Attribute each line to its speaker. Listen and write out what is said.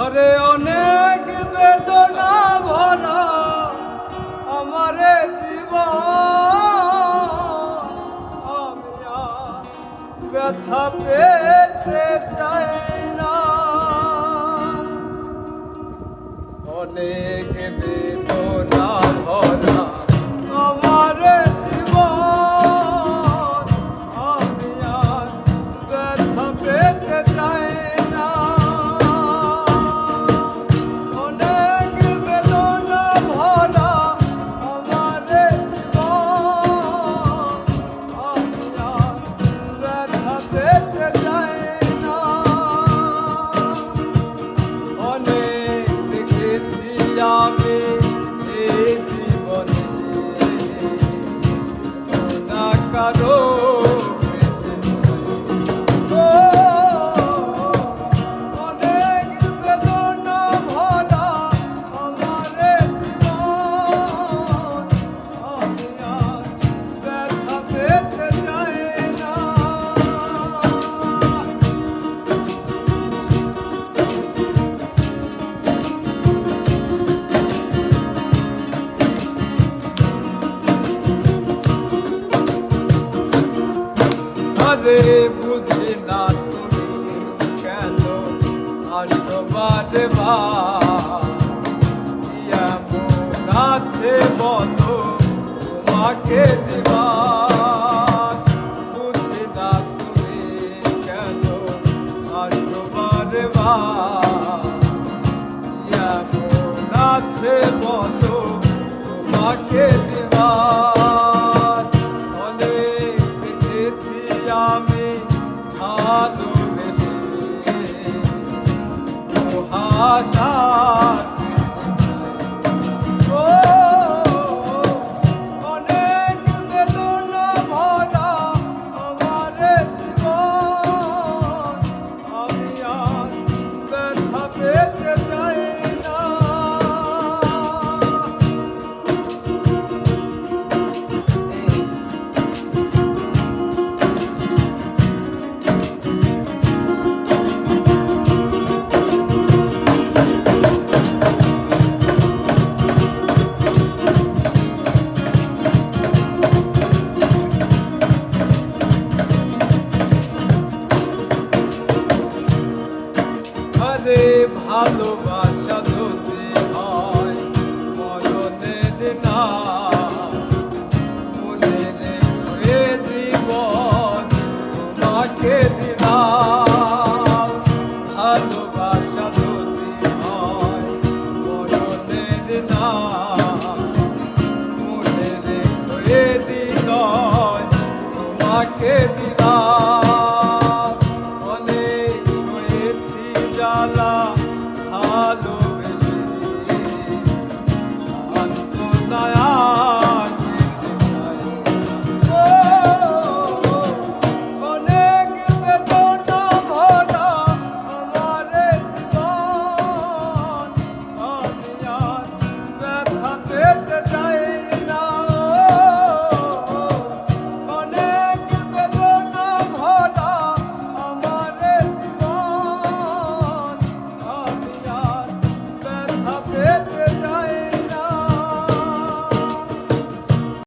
Speaker 1: আরে অনেক বেদনা ভরা আমারে জীবন, আমি আর ব্যথা পেতে চাই না। অনেক বেদনা ভরা আমারে জীবন, আমি আর ব্যথা পেতে চাই না। অনেক বেদনা ভরা আমারে জীবন, আমি আর ব্যথা পেতে চাই না। অনেক দেখেছি আমি এই জীবনে না কারো অনেক বেদনা ভরা আমারে জীবন, আমি আর ব্যথা পেতে চাই না। আরে বুঝি না তুমি কেন আসো বারে এমন আছে বলো তোমাকে দিবার। বুঝি না তুমি কেন আসো বারে এমন আছে বলো তোমাকে দিবার। অনেক দেখেছি আমি ভালোবেসে মহাশা অনেক বেদনা ভরা আমারে জীবন, আমি আর ব্যথা পেতে চাই না। আরে ভালোবাসা যদি হয় মরণের না, মনে রেখে জীবন তোমাকে দিলাম। ভালোবাসা যদি হয় মরণের না, মনে রেখে হৃদয় তোমাকে দিলাম। অনেক হয়েছি জ্বালা ভালো